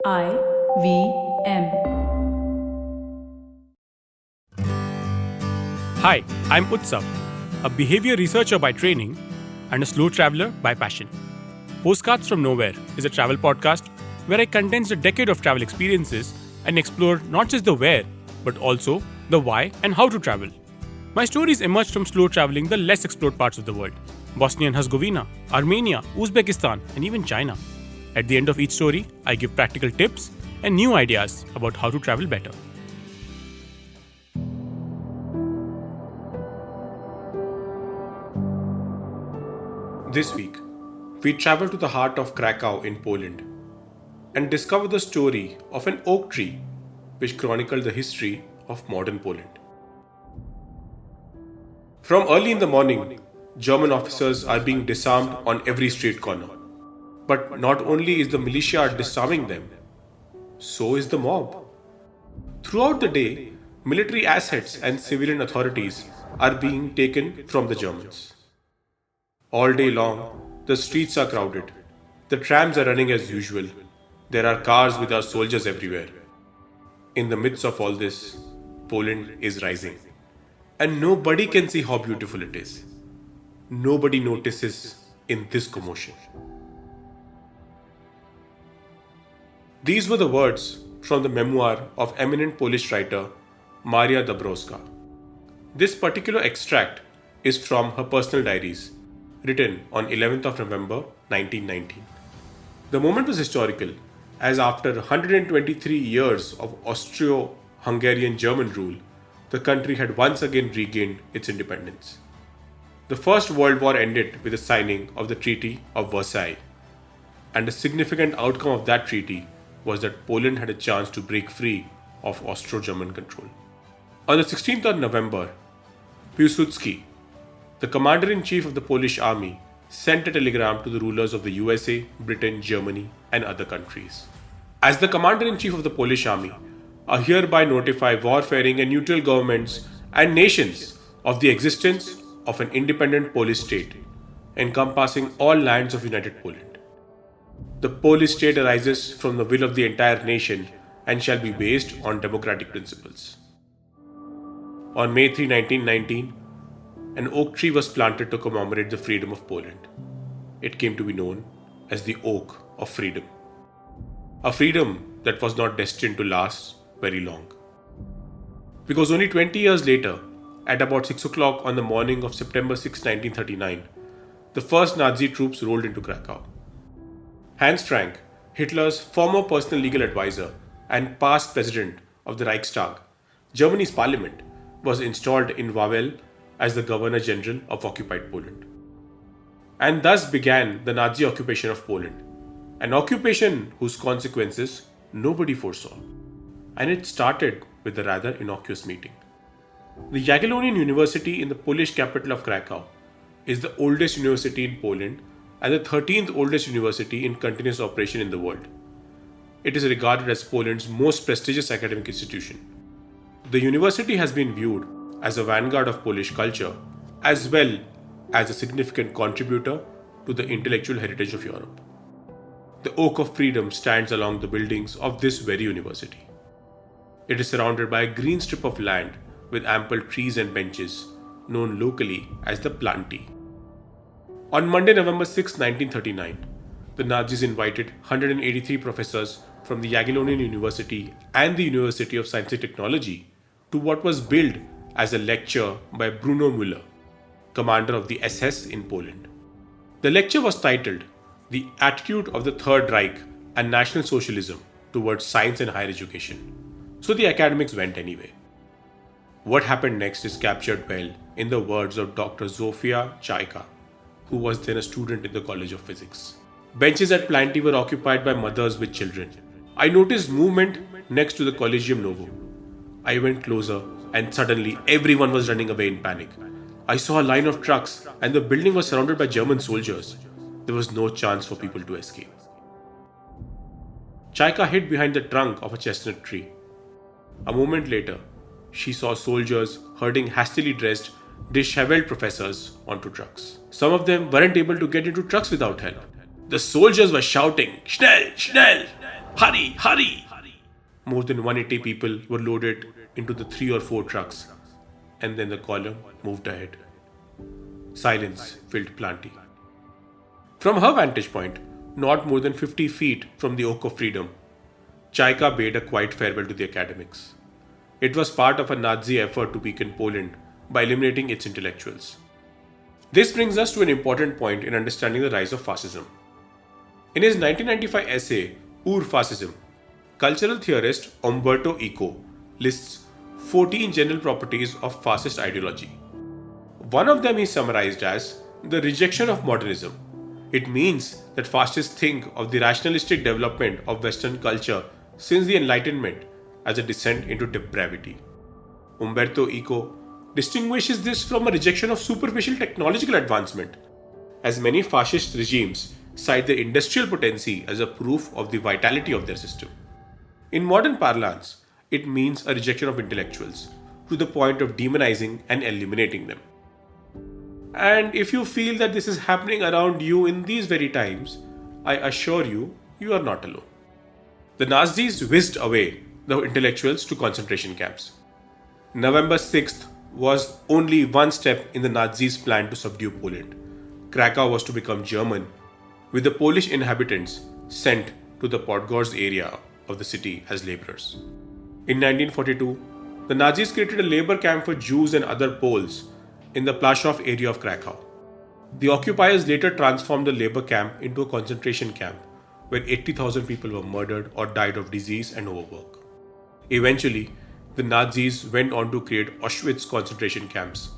IVM. Hi, I'm Utsav, a behavior researcher by training and a slow traveler by passion. Postcards From Nowhere is a travel podcast where I condense a decade of travel experiences and explore not just the where, but also the why and how to travel. My stories emerge from slow traveling the less explored parts of the world: Bosnia and Herzegovina, Armenia, Uzbekistan, and even China. At the end of each story, I give practical tips and new ideas about how to travel better. This week, we travel to the heart of Krakow in Poland and discover the story of an oak tree which chronicled the history of modern Poland. From early in the morning, German officers are being disarmed on every street corner. But not only is the militia disarming them, so is the mob. Throughout the day, military assets and civilian authorities are being taken from the Germans. All day long, the streets are crowded. The trams are running as usual. There are cars with our soldiers everywhere. In the midst of all this, Poland is rising. And nobody can see how beautiful it is. Nobody notices in this commotion. These were the words from the memoir of eminent Polish writer Maria Dabrowska. This particular extract is from her personal diaries, written on 11th of November 1919. The moment was historical, as after 123 years of Austro-Hungarian German rule, the country had once again regained its independence. The First World War ended with the signing of the Treaty of Versailles, and a significant outcome of that treaty was that Poland had a chance to break free of Austro-German control. On the 16th of November, Piłsudski, the commander-in-chief of the Polish army, sent a telegram to the rulers of the USA, Britain, Germany, and other countries. As the commander-in-chief of the Polish army, I hereby notify warfaring and neutral governments and nations of the existence of an independent Polish state, encompassing all lands of United Poland. The Polish state arises from the will of the entire nation and shall be based on democratic principles. On May 3, 1919, an oak tree was planted to commemorate the freedom of Poland. It came to be known as the Oak of Freedom. A freedom that was not destined to last very long. Because only 20 years later, at about 6 o'clock on the morning of September 6, 1939, the first Nazi troops rolled into Krakow. Hans Frank, Hitler's former personal legal advisor and past president of the Reichstag, Germany's parliament, was installed in Wawel as the Governor General of occupied Poland. And thus began the Nazi occupation of Poland, an occupation whose consequences nobody foresaw. And it started with a rather innocuous meeting. The Jagiellonian University in the Polish capital of Krakow is the oldest university in Poland and the 13th oldest university in continuous operation in the world. It is regarded as Poland's most prestigious academic institution. The university has been viewed as a vanguard of Polish culture, as well as a significant contributor to the intellectual heritage of Europe. The Oak of Freedom stands along the buildings of this very university. It is surrounded by a green strip of land with ample trees and benches, known locally as the Planty. On Monday, November 6, 1939, the Nazis invited 183 professors from the Jagiellonian University and the University of Science and Technology to what was billed as a lecture by Bruno Müller, commander of the SS in Poland. The lecture was titled "The Attitude of the Third Reich and National Socialism Towards Science and Higher Education." So the academics went anyway. What happened next is captured well in the words of Dr. Zofia Chaika, who was then a student in the College of Physics. Benches at Planty were occupied by mothers with children. I noticed movement next to the Collegium Novum. I went closer and suddenly everyone was running away in panic. I saw a line of trucks and the building was surrounded by German soldiers. There was no chance for people to escape. Chaika hid behind the trunk of a chestnut tree. A moment later, she saw soldiers herding hastily dressed, disheveled professors onto trucks. Some of them weren't able to get into trucks without help. The soldiers were shouting, "Schnell, schnell!" Hurry, hurry! More than 180 people were loaded into the 3 or 4 trucks, and then the column moved ahead. Silence filled Planty. From her vantage point, not more than 50 feet from the Oak of Freedom, Chaika bade a quiet farewell to the academics. It was part of a Nazi effort to weaken Poland by eliminating its intellectuals. This brings us to an important point in understanding the rise of fascism. In his 1995 essay, Ur-Fascism, cultural theorist Umberto Eco lists 14 general properties of fascist ideology. One of them he summarized as the rejection of modernism. It means that fascists think of the rationalistic development of Western culture since the Enlightenment as a descent into depravity. Umberto Eco distinguishes this from a rejection of superficial technological advancement, as many fascist regimes cite their industrial potency as a proof of the vitality of their system. In modern parlance, it means a rejection of intellectuals to the point of demonizing and eliminating them. And if you feel that this is happening around you in these very times, I assure you, you are not alone. The Nazis whisked away the intellectuals to concentration camps. November 6th was only one step in the Nazis' plan to subdue Poland. Krakow was to become German, with the Polish inhabitants sent to the Podgorz area of the city as laborers. In 1942, the Nazis created a labor camp for Jews and other Poles in the Plaszow area of Krakow. The occupiers later transformed the labor camp into a concentration camp where 80,000 people were murdered or died of disease and overwork. Eventually, the Nazis went on to create Auschwitz concentration camps,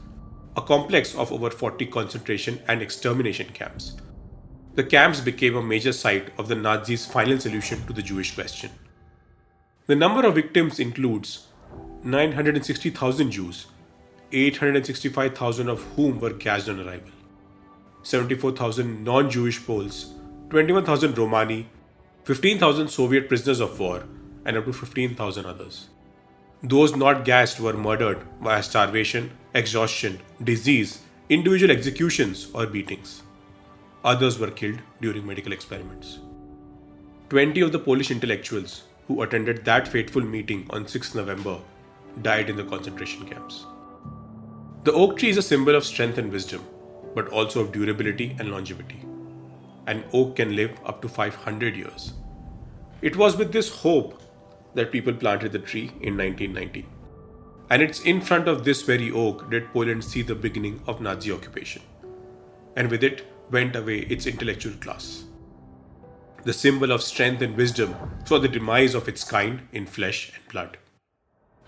a complex of over 40 concentration and extermination camps. The camps became a major site of the Nazis' final solution to the Jewish question. The number of victims includes 960,000 Jews, 865,000 of whom were gassed on arrival, 74,000 non-Jewish Poles, 21,000 Romani, 15,000 Soviet prisoners of war, and up to 15,000 others. Those not gassed were murdered via starvation, exhaustion, disease, individual executions, or beatings. Others were killed during medical experiments. 20 of the Polish intellectuals who attended that fateful meeting on 6 November died in the concentration camps. The oak tree is a symbol of strength and wisdom, but also of durability and longevity. An oak can live up to 500 years. It was with this hope that people planted the tree in 1990. And it's in front of this very oak did Poland see the beginning of Nazi occupation. And with it went away its intellectual class. The symbol of strength and wisdom saw the demise of its kind in flesh and blood.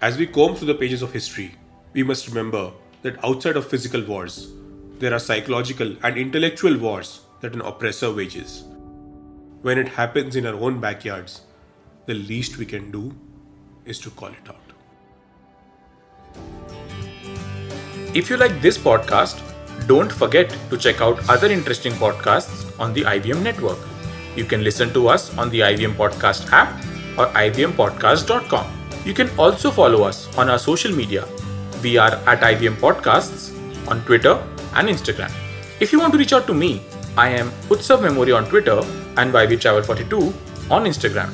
As we comb through the pages of history, we must remember that outside of physical wars, there are psychological and intellectual wars that an oppressor wages. When it happens in our own backyards, the least we can do is to call it out. If you like this podcast, don't forget to check out other interesting podcasts on the IVM network. You can listen to us on the IVM Podcast app or ivmpodcast.com. You can also follow us on our social media. We are at IVM Podcasts on Twitter and Instagram. If you want to reach out to me, I am Utsav Memory on Twitter and YVTravel42 on Instagram.